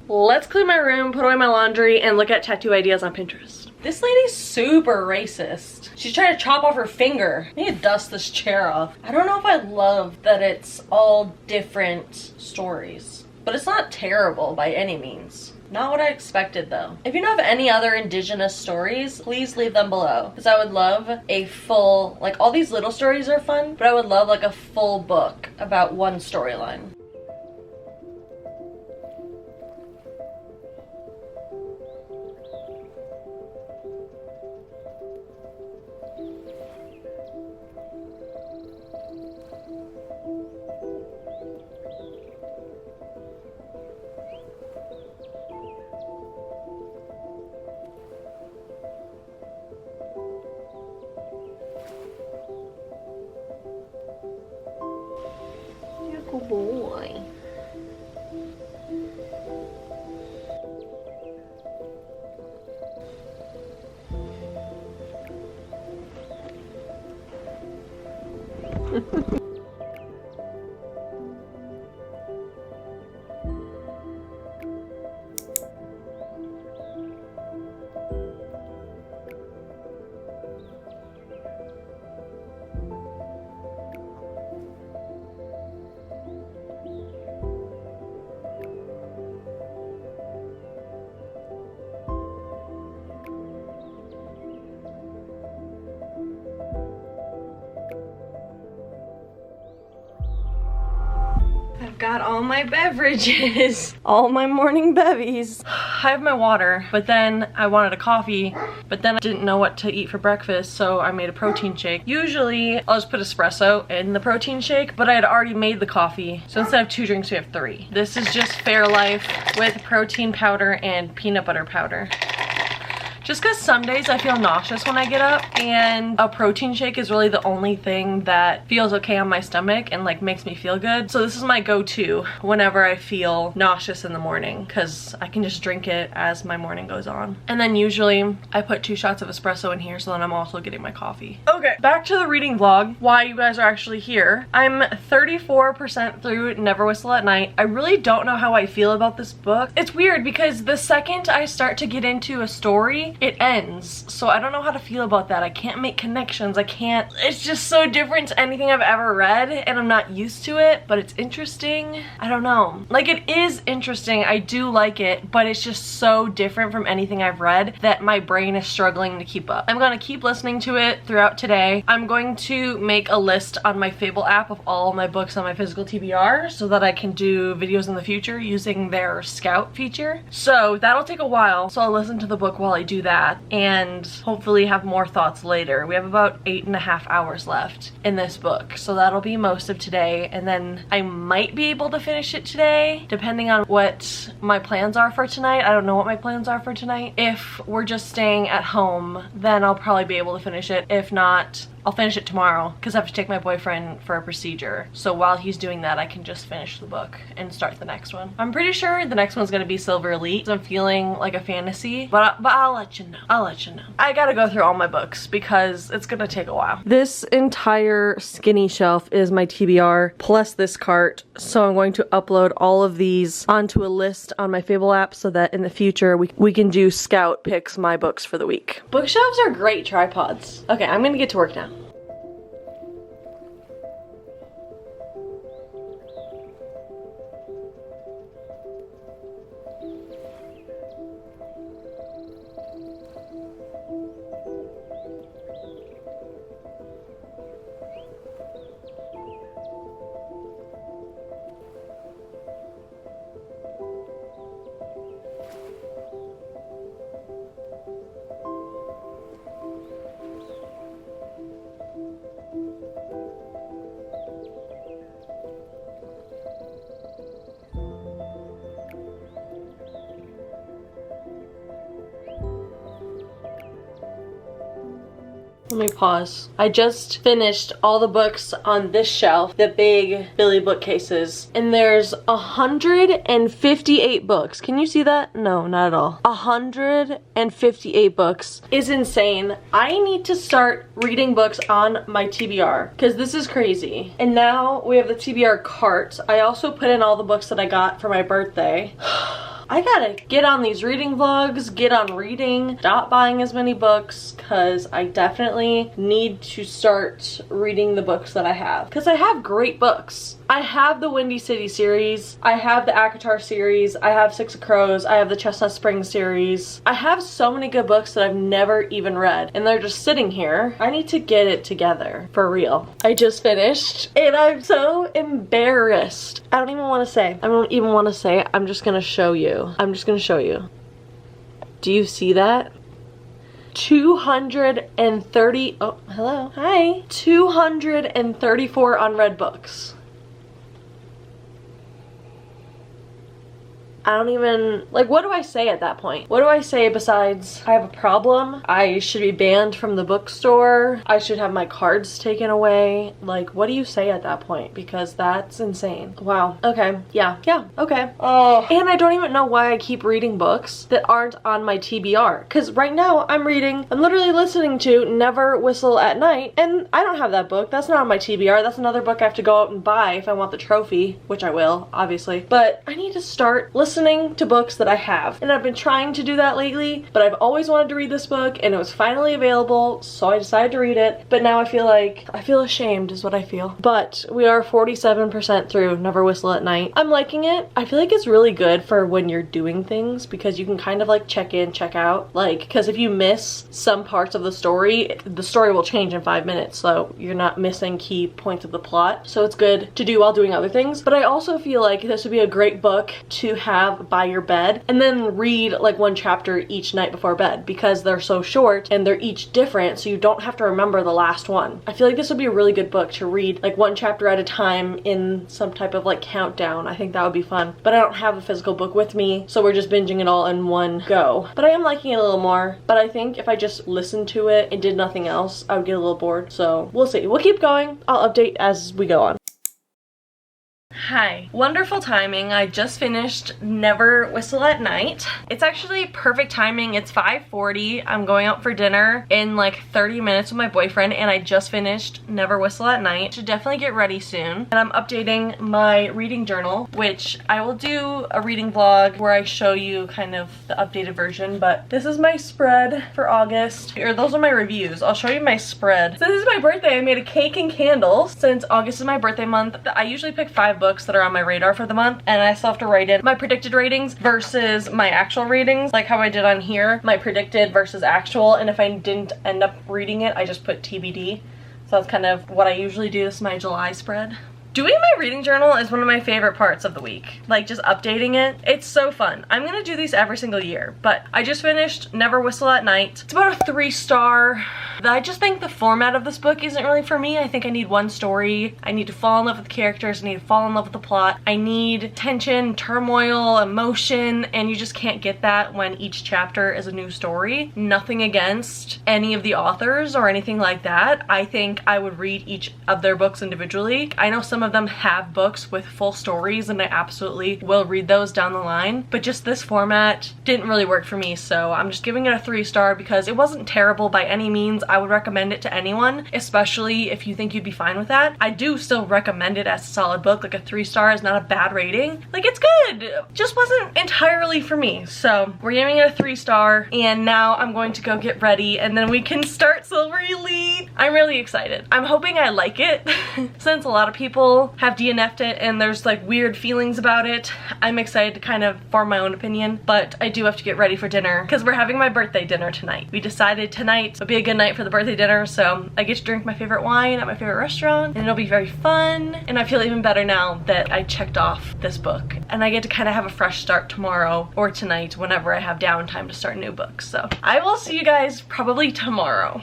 Let's clean my room, put away my laundry, and look at tattoo ideas on Pinterest. This lady's super racist. She's trying to chop off her finger. I need to dust this chair off. I don't know if I love that it's all different stories, but it's not terrible by any means. Not what I expected though. If you know of any other Indigenous stories, please leave them below. Because I would love a full, like all these little stories are fun, but I would love like a full book about one storyline. Good boy. I've got all my beverages, all my morning bevies. I have my water, but then I wanted a coffee, but then I didn't know what to eat for breakfast, so I made a protein shake. Usually, I'll just put espresso in the protein shake, but I had already made the coffee, so instead of 2 drinks, we have 3. This is just Fairlife with protein powder and peanut butter powder. Just because some days I feel nauseous when I get up, and a protein shake is really the only thing that feels okay on my stomach and like makes me feel good. So this is my go-to whenever I feel nauseous in the morning, because I can just drink it as my morning goes on. And then usually I put 2 shots of espresso in here, so then I'm also getting my coffee. Okay, back to the reading vlog, why you guys are actually here. I'm 34% through Never Whistle at Night. I really don't know how I feel about this book. It's weird because the second I start to get into a story, it ends. So I don't know how to feel about that. I can't make connections. I can't. It's just so different to anything I've ever read, and I'm not used to it, but it's interesting. I don't know. Like, it is interesting. I do like it, but it's just so different from anything I've read that my brain is struggling to keep up. I'm gonna keep listening to it throughout today. I'm going to make a list on my Fable app of all my books on my physical TBR so that I can do videos in the future using their scout feature. So that'll take a while, so I'll listen to the book while I do that and hopefully have more thoughts later. We have about 8.5 hours left in this book, so that'll be most of today, and then I might be able to finish it today depending on what my plans are for tonight. I don't know what my plans are for tonight. If we're just staying at home, then I'll probably be able to finish it. If not, I'll finish it tomorrow because I have to take my boyfriend for a procedure. So while he's doing that, I can just finish the book and start the next one. I'm pretty sure the next one's gonna be Silver Elite. I'm feeling like a fantasy, but I'll let you know. I'll let you know. I gotta go through all my books because it's gonna take a while. This entire skinny shelf is my TBR plus this cart. So I'm going to upload all of these onto a list on my Fable app so that in the future we can do Scout picks my books for the week. Bookshelves are great tripods. Okay, I'm gonna get to work now. Let me pause. I just finished all the books on this shelf, the big Billy bookcases, and there's 158 books. Can you see that? No, not at all. 158 books is insane. I need to start reading books on my TBR because this is crazy. And now we have the TBR cart. I also put in all the books that I got for my birthday. I gotta get on these reading vlogs, get on reading, stop buying as many books, because I definitely need to start reading the books that I have. Because I have great books. I have the Windy City series, I have the ACOTAR series, I have Six of Crows, I have the Chestnut Springs series. I have so many good books that I've never even read, and they're just sitting here. I need to get it together, for real. I just finished, and I'm so embarrassed. I don't even want to say. I don't even want to say. I'm just gonna show you. I'm just gonna show you. Do you see that? 230, oh, hello, hi. 234 unread books. I don't even, like, what do I say at that point? What do I say besides, I have a problem, I should be banned from the bookstore, I should have my cards taken away? Like, what do you say at that point? Because that's insane. Wow. Okay. Yeah. Okay. Oh. And I don't even know why I keep reading books that aren't on my TBR. Because right now I'm literally listening to Never Whistle at Night, and I don't have that book. That's not on my TBR. That's another book I have to go out and buy if I want the trophy, which I will, obviously. But I need to start listening to books that I have, and I've been trying to do that lately, but I've always wanted to read this book, and it was finally available, so I decided to read it. But now I feel ashamed is what I feel. But we are 47% through Never Whistle at Night. I'm liking it. I feel like it's really good for when you're doing things, because you can kind of like check in, check out, like, because if you miss some parts of the story will change in 5 minutes, so you're not missing key points of the plot. So it's good to do while doing other things. But I also feel like this would be a great book to have by your bed and then read like one chapter each night before bed, because they're so short and they're each different, so you don't have to remember the last one. I feel like this would be a really good book to read like one chapter at a time in some type of like countdown. I think that would be fun, but I don't have a physical book with me, so we're just binging it all in one go. But I am liking it a little more, but I think if I just listened to it and did nothing else, I would get a little bored. So we'll see. We'll keep going. I'll update as we go on. Hi. Wonderful timing. I just finished Never Whistle at Night. It's actually perfect timing. It's 5:40. I'm going out for dinner in like 30 minutes with my boyfriend, and I just finished Never Whistle at Night. Should definitely get ready soon. And I'm updating my reading journal, which I will do a reading vlog where I show you kind of the updated version, but this is my spread for August. Or those are my reviews. I'll show you my spread. So this is my birthday. I made a cake and candles. Since August is my birthday month, I usually pick 5 books that are on my radar for the month, and I still have to write in my predicted ratings versus my actual ratings, like how I did on here, my predicted versus actual, and if I didn't end up reading it, I just put TBD. So that's kind of what I usually do. This is my July spread. Doing my reading journal is one of my favorite parts of the week. Like just updating it. It's so fun. I'm gonna do these every single year, but I just finished Never Whistle at Night. It's about a 3-star. I just think the format of this book isn't really for me. I think I need one story. I need to fall in love with the characters. I need to fall in love with the plot. I need tension, turmoil, emotion, and you just can't get that when each chapter is a new story. Nothing against any of the authors or anything like that. I think I would read each of their books individually. I know some of them have books with full stories and I absolutely will read those down the line, but just this format didn't really work for me, so I'm just giving it a 3-star because it wasn't terrible by any means. I would recommend it to anyone, especially if you think you'd be fine with that. I do still recommend it as a solid book. Like a 3-star is not a bad rating. Like it's good, just wasn't entirely for me. So we're giving it a 3-star, and now I'm going to go get ready and then we can start Silver Elite. I'm really excited. I'm hoping I like it since a lot of people have DNF'd it and there's like weird feelings about it. I'm excited to kind of form my own opinion, but I do have to get ready for dinner because we're having my birthday dinner tonight. We decided tonight would be a good night for the birthday dinner, so I get to drink my favorite wine at my favorite restaurant and it'll be very fun, and I feel even better now that I checked off this book, and I get to kind of have a fresh start tomorrow or tonight whenever I have downtime to start new books. So I will see you guys probably tomorrow.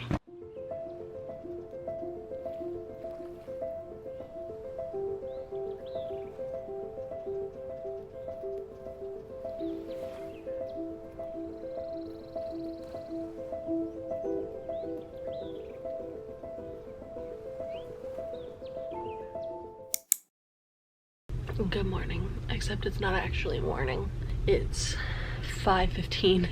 Good morning, except it's not actually morning. It's 5:15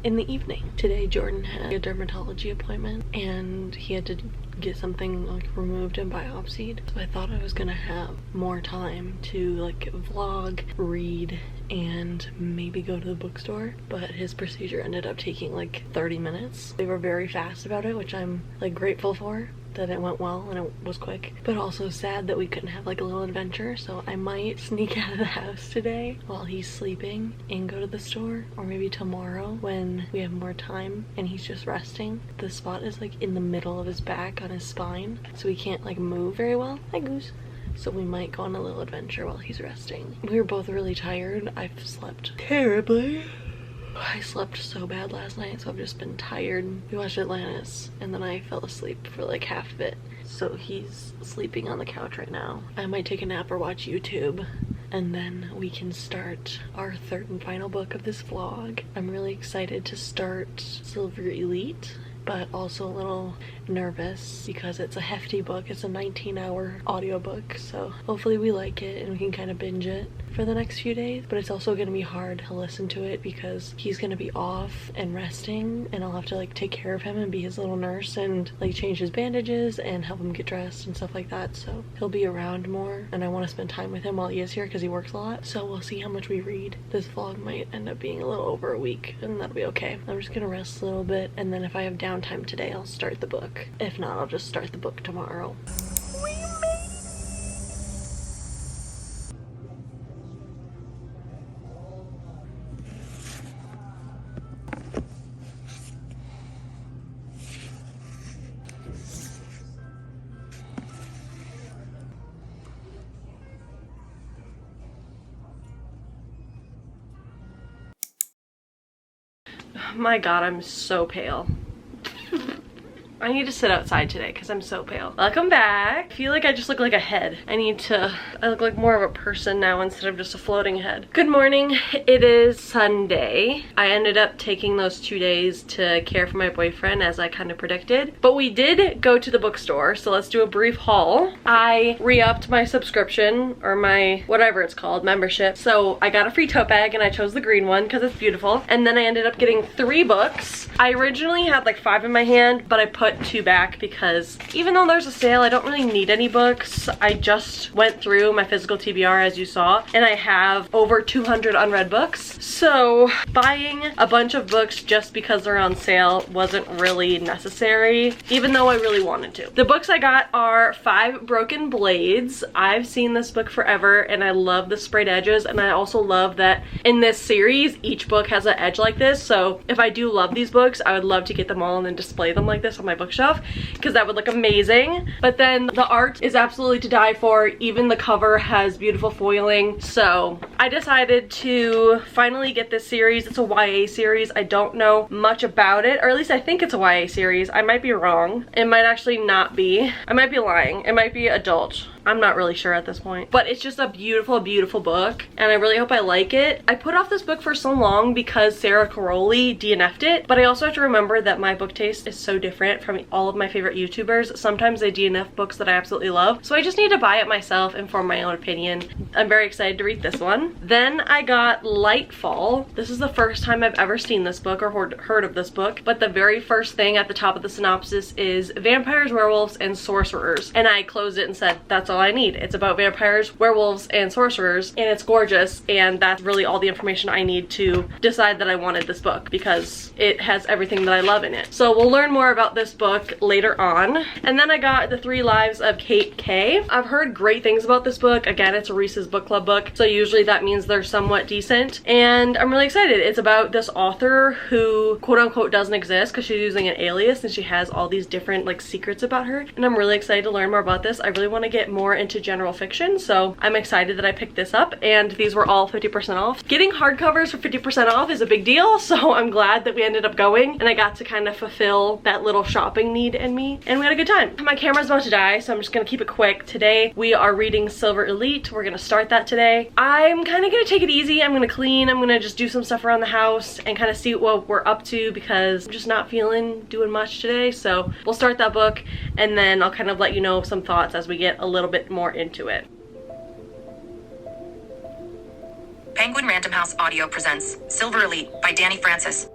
in the evening. Today Jordan had a dermatology appointment and he had to get something like removed and biopsied. So I thought I was gonna have more time to like vlog, read, and maybe go to the bookstore, but his procedure ended up taking like 30 minutes. They were very fast about it, which I'm like grateful for, that it went well and it was quick, but also sad that we couldn't have like a little adventure. So I might sneak out of the house today while he's sleeping and go to the store, or maybe tomorrow when we have more time and he's just resting. The spot is like in the middle of his back on his spine, so he can't like move very well. Hi Goose. So we might go on a little adventure while he's resting. We were both really tired. I've slept terribly. I slept so bad last night, so I've just been tired. We watched Atlantis and then I fell asleep for like half of it. So he's sleeping on the couch right now. I might take a nap or watch YouTube, and then we can start our third and final book of this vlog. I'm really excited to start Silver Elite, but also a little nervous because it's a hefty book. It's a 19-hour audiobook, so hopefully we like it and we can kind of binge it for the next few days. But it's also gonna be hard to listen to it because he's gonna be off and resting, and I'll have to like take care of him and be his little nurse and like change his bandages and help him get dressed and stuff like that. So he'll be around more, and I want to spend time with him while he is here because he works a lot. So we'll see how much we read. This vlog might end up being a little over a week, and that'll be okay. I'm just gonna rest a little bit, and then if I have downtime today I'll start the book. If not, I'll just start the book tomorrow. My god, I'm so pale. I need to sit outside today because I'm so pale. Welcome back. I feel like I just look like a head. I look like more of a person now instead of just a floating head. Good morning. It is Sunday. I ended up taking those 2 days to care for my boyfriend as I kind of predicted. But we did go to the bookstore, so let's do a brief haul. I re-upped my subscription, or my whatever it's called, membership. So I got a free tote bag and I chose the green one because it's beautiful. And then I ended up getting 3 books. I originally had like 5 in my hand, but I put 2 back because even though there's a sale, I don't really need any books. I just went through my physical TBR as you saw, and I have over 200 unread books. So buying a bunch of books just because they're on sale wasn't really necessary, even though I really wanted to. The books I got are 5 Broken Blades. I've seen this book forever and I love the sprayed edges, and I also love that in this series each book has an edge like this. So if I do love these books, I would love to get them all and then display them like this on my my bookshelf because that would look amazing. But then the art is absolutely to die for. Even the cover has beautiful foiling. So I decided to finally get this series. It's a YA series. I don't know much about it, or at least I think it's a YA series. I might be wrong. It might actually not be. I might be lying. It might be adult. I'm not really sure at this point, but it's just a beautiful, beautiful book, and I really hope I like it. I put off this book for so long because Sarah Caroli DNF'd it, but I also have to remember that my book taste is so different from all of my favorite YouTubers. Sometimes they DNF books that I absolutely love, so I just need to buy it myself and form my own opinion. I'm very excited to read this one. Then I got Lightfall. This is the first time I've ever seen this book or heard of this book, but the very first thing at the top of the synopsis is vampires, werewolves, and sorcerers, and I closed it and said, that's all I need. It's about vampires, werewolves, and sorcerers, and it's gorgeous, and that's really all the information I need to decide that I wanted this book because it has everything that I love in it. So we'll learn more about this book later on. And then I got The 3 Lives of Kate K. I've heard great things about this book. Again, it's a Reese's Book Club book, so usually that means they're somewhat decent, and I'm really excited. It's about this author who quote-unquote doesn't exist because she's using an alias and she has all these different like secrets about her, and I'm really excited to learn more about this. I really want to get more into general fiction, so I'm excited that I picked this up, and these were all 50% off. Getting hardcovers for 50% off is a big deal, so I'm glad that we ended up going and I got to kind of fulfill that little shopping need in me, and we had a good time. My camera's about to die, so I'm just gonna keep it quick. Today we are reading Silver Elite. We're gonna start that today. I'm kind of gonna take it easy. I'm gonna clean. I'm gonna just do some stuff around the house and kind of see what we're up to because I'm just not feeling doing much today. So we'll start that book, and then I'll kind of let you know some thoughts as we get a little bit more into it. Penguin Random House Audio presents Silver Elite by Danny Francis.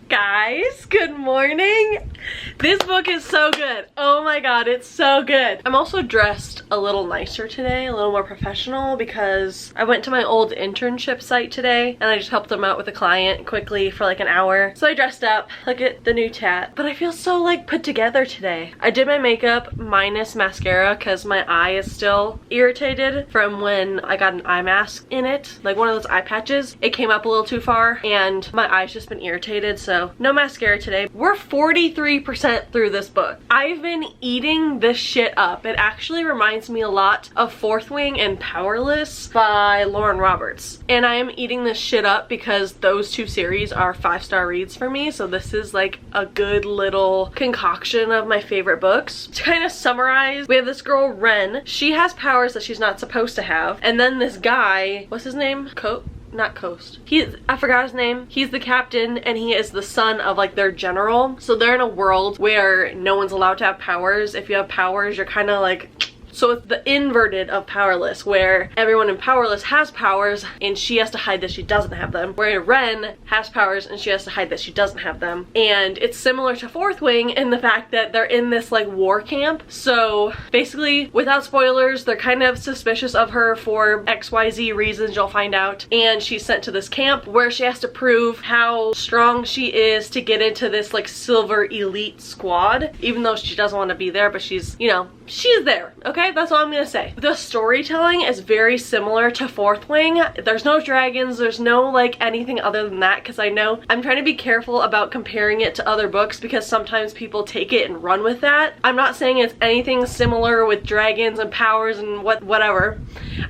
Guys, good morning. This book is so good. Oh my god, it's so good. I'm also dressed a little nicer today, a little more professional, because I went to my old internship site today and I just helped them out with a client quickly for like an hour. So I dressed up. Look at the new tat. But I feel so like put together today. I did my makeup minus mascara because my eye is still irritated from when I got an eye mask in it, like one of those eye patches. It came up a little too far and my eye's just been irritated, so no mascara today. We're 43% through this book. I've been eating this shit up. It actually reminds me a lot of Fourth Wing and Powerless by Lauren Roberts. And I am eating this shit up because those two series are 5-star reads for me. So this is like a good little concoction of my favorite books. To kind of summarize, we have this girl, Ren. She has powers that she's not supposed to have. And then this guy, what's his name? Not Coast. I forgot his name. He's the captain and he is the son of like their general. So they're in a world where no one's allowed to have powers. If you have powers, you're kind of like... So it's the inverted of Powerless, where everyone in Powerless has powers and she has to hide that she doesn't have them. Where Ren has powers and she has to hide that she doesn't have them. And it's similar to Fourth Wing in the fact that they're in this like war camp. So basically, without spoilers, they're kind of suspicious of her for XYZ reasons you'll find out. And she's sent to this camp where she has to prove how strong she is to get into this like Silver Elite squad. Even though she doesn't want to be there, but she's, you know, she's there, okay? That's all I'm gonna say. The storytelling is very similar to Fourth Wing. There's no dragons, there's no like anything other than that, because I know I'm trying to be careful about comparing it to other books because sometimes people take it and run with that. I'm not saying it's anything similar with dragons and powers and whatever.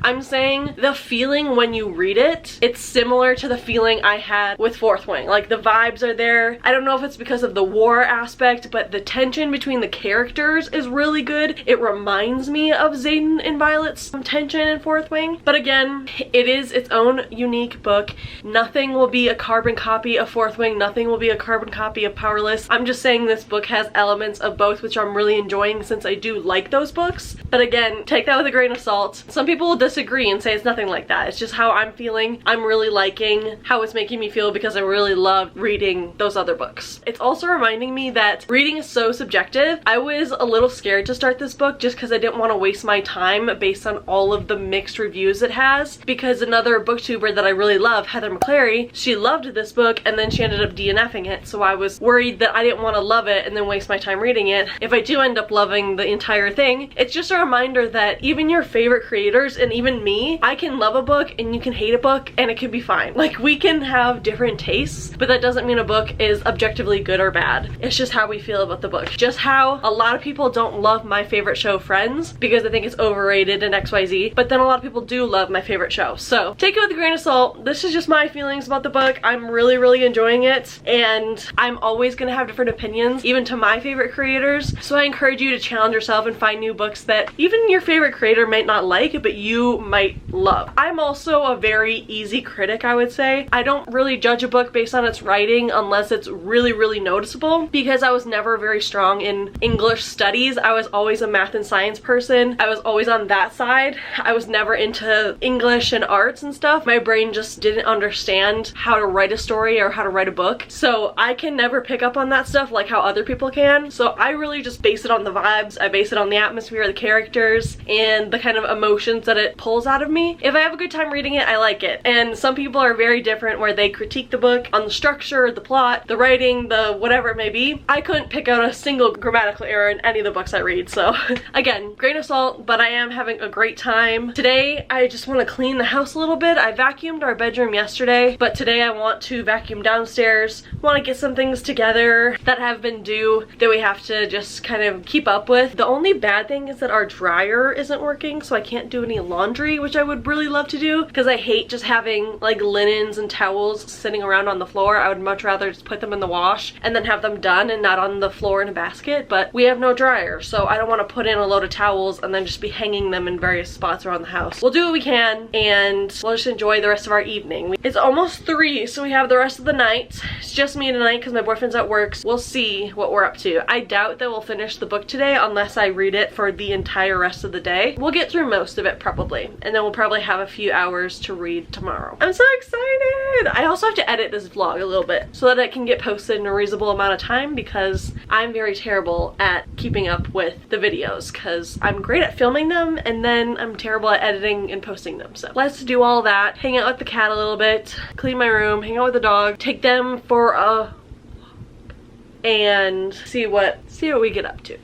I'm saying the feeling when you read it, it's similar to the feeling I had with Fourth Wing. Like the vibes are there. I don't know if it's because of the war aspect, but the tension between the characters is really good. It reminds me of Xaden and Violet's tension in Fourth Wing. But again, it is its own unique book. Nothing will be a carbon copy of Fourth Wing. Nothing will be a carbon copy of Powerless. I'm just saying this book has elements of both, which I'm really enjoying since I do like those books. But again, take that with a grain of salt. Some people will disagree and say it's nothing like that. It's just how I'm feeling. I'm really liking how it's making me feel because I really love reading those other books. It's also reminding me that reading is so subjective. I was a little scared to start this this book just because I didn't want to waste my time based on all of the mixed reviews it has, because another booktuber that I really love, Heather McClary, she loved this book and then she ended up DNFing it, so I was worried that I didn't want to love it and then waste my time reading it. If I do end up loving the entire thing, it's just a reminder that even your favorite creators and even me, I can love a book and you can hate a book and it can be fine. Like, we can have different tastes, but that doesn't mean a book is objectively good or bad. It's just how we feel about the book. Just how a lot of people don't love my favorite show, Friends, because they think it's overrated and XYZ, but then a lot of people do love my favorite show. So take it with a grain of salt. This is just my feelings about the book. I'm really, really enjoying it, and I'm always gonna have different opinions, even to my favorite creators. So I encourage you to challenge yourself and find new books that even your favorite creator might not like, but you might love. I'm also a very easy critic, I would say. I don't really judge a book based on its writing unless it's really, really noticeable, because I was never very strong in English studies. I was always a math and science person. I was always on that side. I was never into English and arts and stuff. My brain just didn't understand how to write a story or how to write a book. So I can never pick up on that stuff like how other people can. So I really just base it on the vibes. I base it on the atmosphere, the characters, and the kind of emotions that it pulls out of me. If I have a good time reading it, I like it. And some people are very different, where they critique the book on the structure, the plot, the writing, the whatever it may be. I couldn't pick out a single grammatical error in any of the books I read. So again, grain of salt, but I am having a great time. Today, I just want to clean the house a little bit. I vacuumed our bedroom yesterday, but today I want to vacuum downstairs. Want to get some things together that have been due that we have to just kind of keep up with. The only bad thing is that our dryer isn't working, so I can't do any laundry, which I would really love to do, because I hate just having like linens and towels sitting around on the floor. I would much rather just put them in the wash and then have them done and not on the floor in a basket, but we have no dryer, so I don't want to put in a load of towels and then just be hanging them in various spots around the house. We'll do what we can, and we'll just enjoy the rest of our evening. It's almost 3, so we have the rest of the night. It's just me tonight because my boyfriend's at work. So we'll see what we're up to. I doubt that we'll finish the book today unless I read it for the entire rest of the day. We'll get through most of it probably, and then we'll probably have a few hours to read tomorrow. I'm so excited! I also have to edit this vlog a little bit so that it can get posted in a reasonable amount of time, because I'm very terrible at keeping up with the videos, because I'm great at filming them and then I'm terrible at editing and posting them. So let's do all that, hang out with the cat a little bit, clean my room, hang out with the dog, take them for a walk, and see what we get up to.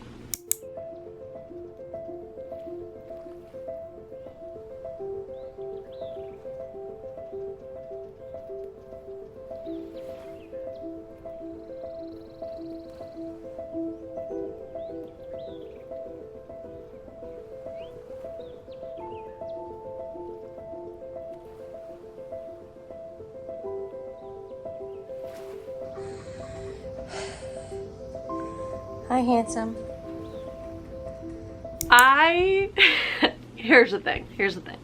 Hi, handsome. Here's the thing.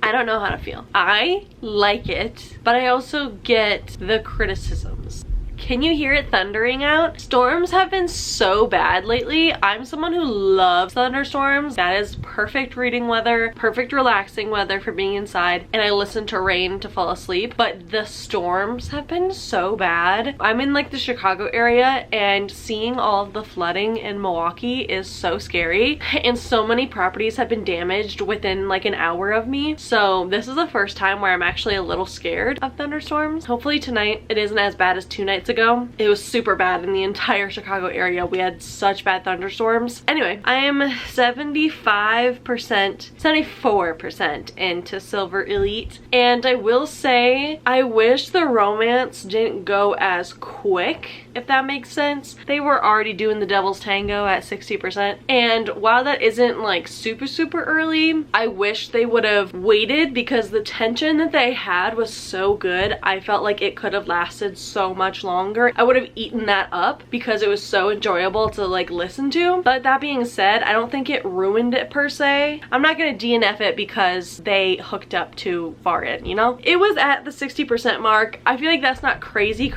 I don't know how to feel. I like it, but I also get the criticisms. Can you hear it thundering out? Storms have been so bad lately. I'm someone who loves thunderstorms. That is perfect reading weather, perfect relaxing weather for being inside, and I listen to rain to fall asleep. But the storms have been so bad. I'm in like the Chicago area, and seeing all of the flooding in Milwaukee is so scary, and so many properties have been damaged within like an hour of me. So this is the first time where I'm actually a little scared of thunderstorms. Hopefully tonight it isn't as bad as 2 nights ago. It was super bad in the entire Chicago area. We had such bad thunderstorms. Anyway, I am 74% into Silver Elite, and I will say I wish the romance didn't go as quick, if that makes sense. They were already doing the Devil's Tango at 60%, and while that isn't like super early, I wish they would have waited, because the tension that they had was so good. I felt like it could have lasted so much longer. I would have eaten that up because it was so enjoyable to like listen to. But that being said, I don't think it ruined it per se. I'm not gonna DNF it because they hooked up too far in, you know? It was at the 60% mark. I feel like that's not crazy.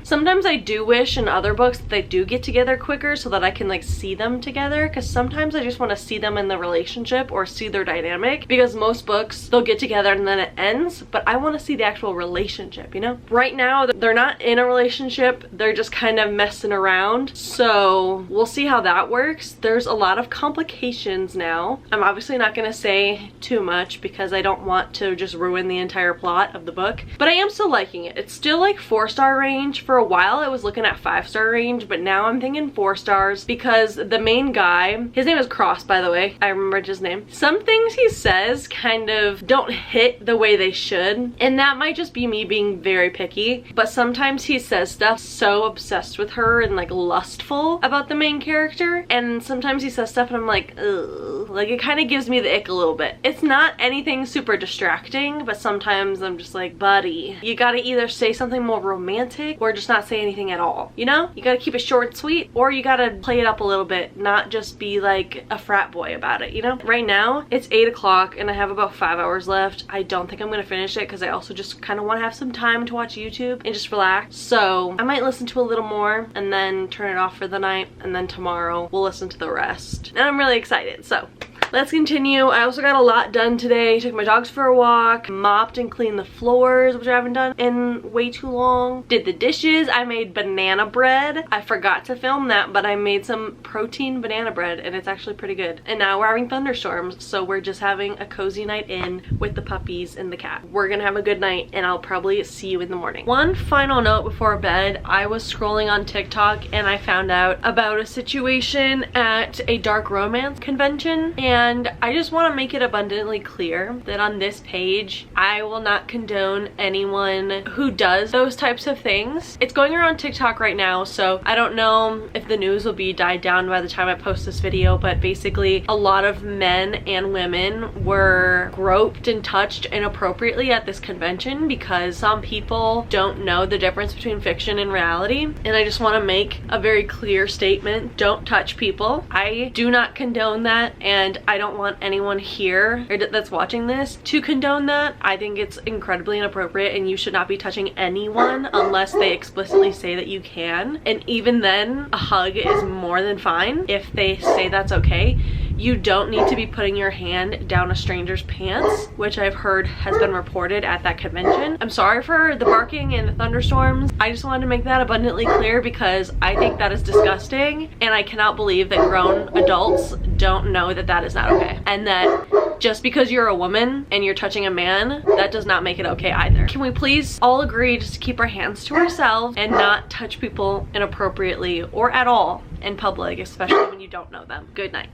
Sometimes I do wish in other books that they do get together quicker so that I can like see them together, because sometimes I just want to see them in the relationship or see their dynamic, because most books they'll get together and then it ends, but I want to see the actual relationship, you know? Right now they're not in a relationship relationship. They're just kind of messing around. So we'll see how that works. There's a lot of complications now. I'm obviously not gonna say too much because I don't want to just ruin the entire plot of the book, but I am still liking it. It's still like 4-star range. For a while I was looking at 5-star range, but now I'm thinking 4 stars because the main guy, his name is Cross, by the way, I remembered his name. Some things he says kind of don't hit the way they should, and that might just be me being very picky, but sometimes he says stuff so obsessed with her and like lustful about the main character, and sometimes he says stuff and I'm like, ugh, like it kind of gives me the ick a little bit. It's not anything super distracting, but sometimes I'm just like, buddy, you gotta either say something more romantic or just not say anything at all, you know? You gotta keep it short and sweet, or you gotta play it up a little bit, not just be like a frat boy about it, you know? Right now it's 8 o'clock and I have about 5 hours left. I don't think I'm gonna finish it because I also just kind of want to have some time to watch YouTube and just relax. So I might listen to a little more and then turn it off for the night, and then tomorrow we'll listen to the rest. And I'm really excited. So let's continue. I also got a lot done today. Took my dogs for a walk, mopped and cleaned the floors, which I haven't done in way too long. Did the dishes. I made banana bread. I forgot to film that, but I made some protein banana bread and it's actually pretty good. And now we're having thunderstorms, so we're just having a cozy night in with the puppies and the cat. We're gonna have a good night and I'll probably see you in the morning. One final note before bed. I was scrolling on TikTok and I found out about a situation at a dark romance convention, and I just want to make it abundantly clear that on this page I will not condone anyone who does those types of things. It's going around TikTok right now, so I don't know if the news will be died down by the time I post this video, but basically a lot of men and women were groped and touched inappropriately at this convention because some people don't know the difference between fiction and reality. And I just want to make a very clear statement: don't touch people. I do not condone that, and I don't want anyone here or that's watching this to condone that. I think it's incredibly inappropriate and you should not be touching anyone unless they explicitly say that you can. And even then, a hug is more than fine if they say that's okay. You don't need to be putting your hand down a stranger's pants, which I've heard has been reported at that convention. I'm sorry for the barking and the thunderstorms. I just wanted to make that abundantly clear because I think that is disgusting, and I cannot believe that grown adults don't know that that is not okay. And that just because you're a woman and you're touching a man, that does not make it okay either. Can we please all agree just to keep our hands to ourselves and not touch people inappropriately or at all in public, especially when you don't know them? Good night.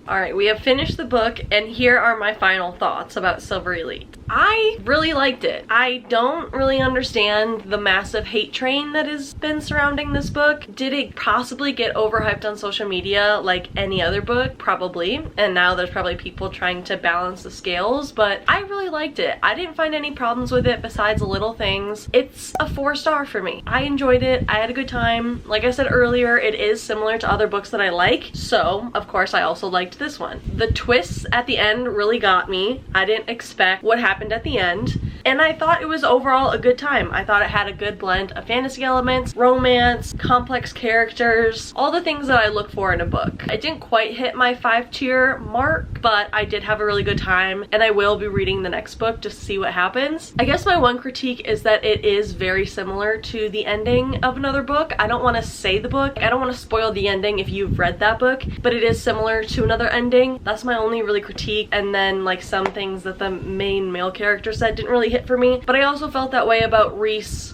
Alright, we have finished the book, and here are my final thoughts about Silver Elite. I really liked it. I don't really understand the massive hate train that has been surrounding this book. Did it possibly get overhyped on social media like any other book? Probably. And now there's probably people trying to balance the scales, but I really liked it. I didn't find any problems with it besides little things. It's a 4-star for me. I enjoyed it. I had a good time. Like I said earlier, it is similar to other books that I like, so of course I also liked this one. The twists at the end really got me. I didn't expect what happened at the end, and I thought it was overall a good time. I thought it had a good blend of fantasy elements, romance, complex characters, all the things that I look for in a book. I didn't quite hit my 5-tier mark, but I did have a really good time, and I will be reading the next book just to see what happens. I guess my one critique is that it is very similar to the ending of another book. I don't want to say the book. I don't want to spoil the ending if you've read that book, but it is similar to another ending. That's my only really critique. And then like some things that the main male character said didn't really hit for me, but I also felt that way about Rice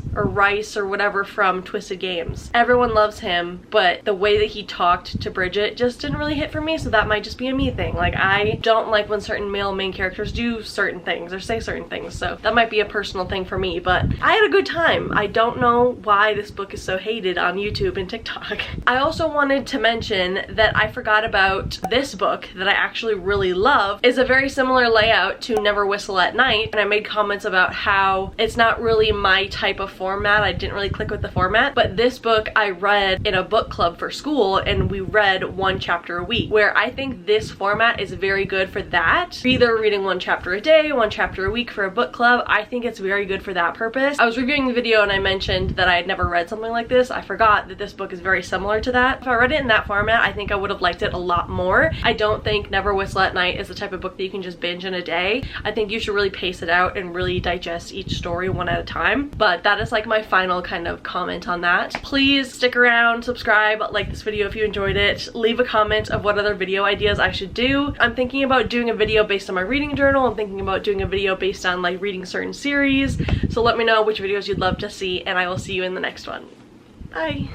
or whatever from Twisted Games. Everyone loves him, but the way that he talked to Bridget just didn't really hit for me, so that might just be a me thing. Like, I I don't like when certain male main characters do certain things or say certain things, so that might be a personal thing for me, but I had a good time. I don't know why this book is so hated on YouTube and TikTok. I also wanted to mention that I forgot about this book that I actually really love. It's a very similar layout to Never Whistle at Night, and I made comments about how it's not really my type of format. I didn't really click with the format, but this book I read in a book club for school, and we read one chapter a week, where I think this format is very good for that. Either reading one chapter a day, one chapter a week for a book club. I think it's very good for that purpose. I was reviewing the video and I mentioned that I had never read something like this. I forgot that this book is very similar to that. If I read it in that format, I think I would have liked it a lot more. I don't think Never Whistle at Night is the type of book that you can just binge in a day. I think you should really pace it out and really digest each story one at a time. But that is like my final kind of comment on that. Please stick around, subscribe, like this video if you enjoyed it, leave a comment of what other video ideas I should do. I'm thinking about doing a video based on my reading journal. I'm thinking about doing a video based on like reading certain series. So let me know which videos you'd love to see, and I will see you in the next one. Bye!